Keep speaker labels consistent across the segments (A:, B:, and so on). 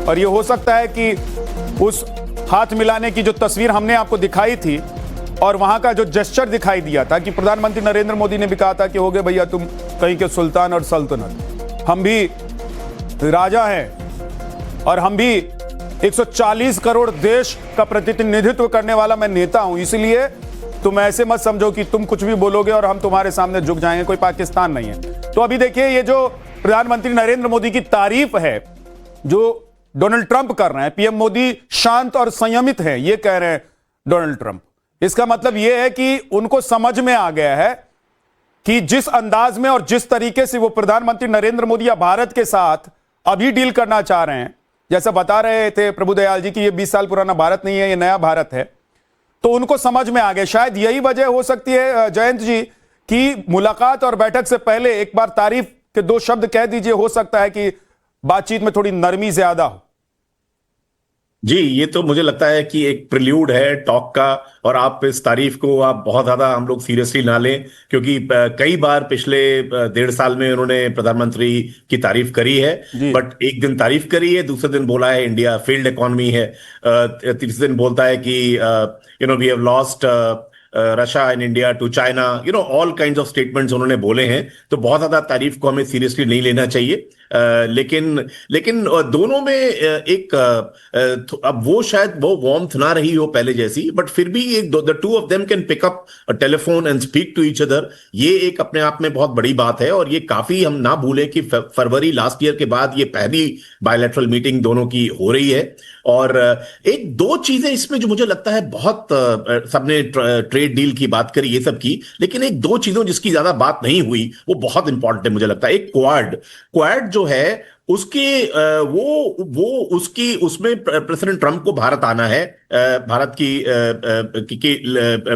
A: और ये हो सकता है कि उस हाथ मिलाने की जो तस्वीर हमने आपको दिखाई थी और वहां का जो जेस्चर दिखाई दिया था कि प्रधानमंत्री नरेंद्र मोदी ने भी कहा था कि हो गए भैया तुम कहीं के सुल्तान और सल्तनत, हम भी राजा हैं और हम भी 140 करोड़ देश का प्रतिनिधित्व करने वाला मैं नेता हूं, इसलिए तुम ऐसे मत समझो कि तुम कुछ भी बोलोगे और हम तुम्हारे सामने झुक जाएंगे, कोई पाकिस्तान नहीं है। तो अभी देखिए ये जो प्रधानमंत्री नरेंद्र मोदी की तारीफ है जो डोनाल्ड ट्रंप कर रहे हैं, पीएम मोदी शांत और संयमित है ये कह रहे हैं डोनाल्ड ट्रंप, इसका मतलब यह है कि उनको समझ में आ गया है कि जिस अंदाज में और जिस तरीके से वो प्रधानमंत्री नरेंद्र मोदी या भारत के साथ अभी डील करना चाह रहे हैं, जैसा बता रहे थे प्रभुदयाल जी कि ये 20 साल पुराना भारत नहीं है, ये नया भारत है, तो उनको समझ में आ गया। शायद यही वजह हो सकती है जयंत जी कि मुलाकात और बैठक से पहले एक बार तारीफ के 2 शब्द कह दीजिए, हो सकता है कि बातचीत में थोड़ी नरमी ज्यादा हो।
B: जी, ये तो मुझे लगता है कि एक प्रिल्यूड है टॉक का, और आप इस तारीफ को आप बहुत ज्यादा हम लोग सीरियसली ना लें, क्योंकि कई बार पिछले 1.5 साल में उन्होंने प्रधानमंत्री की तारीफ करी है, बट एक दिन तारीफ करी है, दूसरे दिन बोला है इंडिया फेल्ड इकोनॉमी है, तीसरे दिन बोलता है कि we have lost Russia and India to China, all kinds of statements उन्होंने बोले हैं। तो बहुत ज्यादा तारीफ को हमें सीरियसली नहीं लेना चाहिए, लेकिन दोनों में अब वो शायद वो वार्मथ ना रही हो पहले जैसी, बट फिर भी एक the two of them can pick up a telephone and speak to each other. ये एक अपने आप में बहुत बड़ी बात है, और ये काफी हम ना भूलें कि फरवरी लास्ट ईयर के बाद ये पहली बायलैटरल मीटिंग दोनों की हो रही है। और एक 2 चीजें इसमें जो मुझे लगता है बहुत, सबने ट्रेड डील की बात करी, ये सब की, लेकिन एक 2 चीजों जिसकी ज्यादा बात नहीं हुई वो बहुत इंपॉर्टेंट है मुझे लगता है। एक क्वाड जो है उसके वो उसकी उसमें प्रेसिडेंट ट्रंप को भारत आना है, भारत की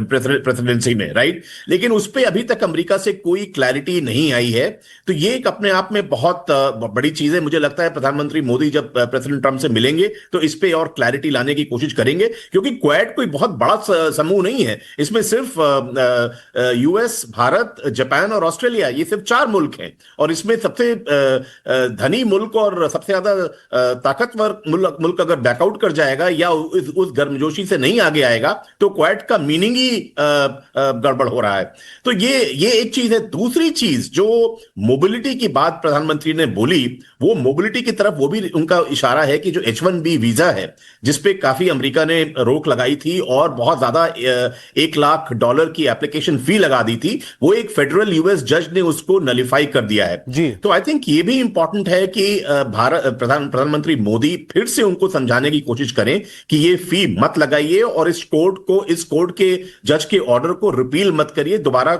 B: प्रेसिडेंसी में, राइट, लेकिन उस पे अभी तक अमेरिका से कोई क्लैरिटी नहीं आई है। तो ये एक अपने आप में बहुत बड़ी चीज है। मुझे लगता है प्रधानमंत्री मोदी जब प्रेसिडेंट ट्रंप से मिलेंगे तो इस पे और क्लैरिटी लाने की कोशिश करेंगे, क्योंकि क्वाड कोई बहुत बड़ा समूह नहीं है, इसमें सिर्फ यूएस, भारत, जापान और ऑस्ट्रेलिया, ये सिर्फ 4 मुल्क हैं, और इसमें सबसे धनी मुल्क और सबसे ज्यादा ताकतवर मुल्क अगर बैकआउट कर जाएगा या उस गर्मजोशी से नहीं आगे आएगा तो क्वाड का मीनिंग ही गड़बड़ हो रहा है। तो ये एक चीज है। दूसरी चीज जो मोबिलिटी की बात प्रधानमंत्री ने बोली, वो मोबिलिटी की तरफ वो भी उनका इशारा है कि जो H1B वीजा है जिसपे काफी अमेरिका ने रोक लगाई थी और बहुत ज्यादा $1 लाख की एप्लीकेशन फी लगा दी थी, वो एक फेडरल यूएस जज ने उसको नलिफाई कर दिया है जी। तो आई थिंक ये भी इंपॉर्टेंट है कि प्रधानमंत्री मोदी फिर से उनको समझाने की कोशिश करें कि ये फी मत लगाइए और इस कोर्ट के जज के ऑर्डर को रिपील मत करिए, दोबारा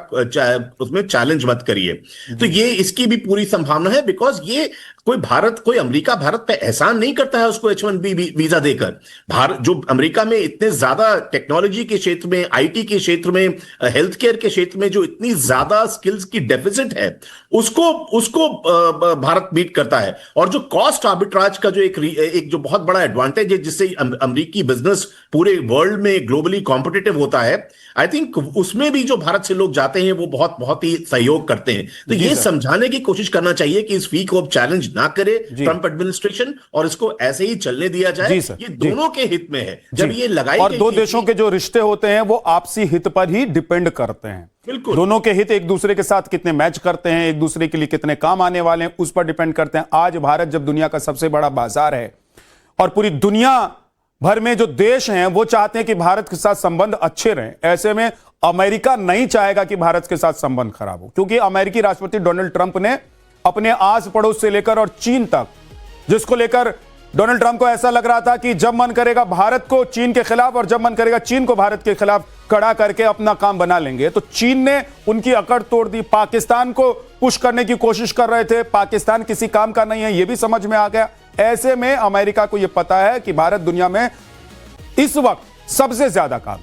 B: उसमें चैलेंज मत करिए। तो ये इसकी भी पूरी संभावना है, बिकॉज ये कोई अमेरिका भारत पे एहसान नहीं करता है उसको H1B वीजा देकर। भारत जो अमेरिका में इतने ज्यादा टेक्नोलॉजी के क्षेत्र में, आईटी के क्षेत्र में, हेल्थ केयर के क्षेत्र में जो इतनी ज्यादा स्किल्स की डेफिसिट है, उसको भारत बीट करता है। और जो कॉस्ट आर्बिट्राज का जो एक जो बहुत बड़ा एडवांटेज है जिससे अमेरिकी बिजनेस पूरे वर्ल्ड में ग्लोबली कॉम्पिटिटिव होता है, आई थिंक उसमें भी जो भारत से लोग जाते हैं वो बहुत ही सहयोग करते हैं। तो ये समझाने की कोशिश करना चाहिए कि इस फी को अब चैलेंज ना करे ट्रंप एडमिनिस्ट्रेशन, और इसको ऐसे ही चलने दिया जाए। ये दोनों के हित में है जब ये लगाई
A: और 2 देशों के जो रिश्ते होते हैं वो आपसी हित पर ही डिपेंड करते हैं। बिल्कुल, दोनों के हित एक दूसरे के साथ कितने मैच करते हैं, एक दूसरे के लिए कितने काम आने वाले हैं, उस पर डिपेंड करते हैं। आज भारत जब दुनिया का सबसे बड़ा बाजार है और पूरी दुनिया भर में जो देश हैं वो चाहते हैं कि भारत के साथ संबंध अच्छे रहें, ऐसे में अमेरिका नहीं चाहेगा कि भारत के साथ संबंध खराब हो, क्योंकि अमेरिकी राष्ट्रपति डोनाल्ड ट्रंप ने अपने आस पड़ोस से लेकर और चीन तक, जिसको लेकर डोनाल्ड ट्रंप को ऐसा लग रहा था कि जब मन करेगा भारत को चीन के खिलाफ और जब मन करेगा चीन को भारत के खिलाफ खड़ा करके अपना काम बना लेंगे, तो चीन ने उनकी अकड़ तोड़ दी। पाकिस्तान को पुश करने की कोशिश कर रहे थे, पाकिस्तान किसी काम का नहीं है, यह भी समझ में आ गया। ऐसे में अमेरिका को यह पता है कि भारत दुनिया में इस वक्त सबसे ज्यादा काम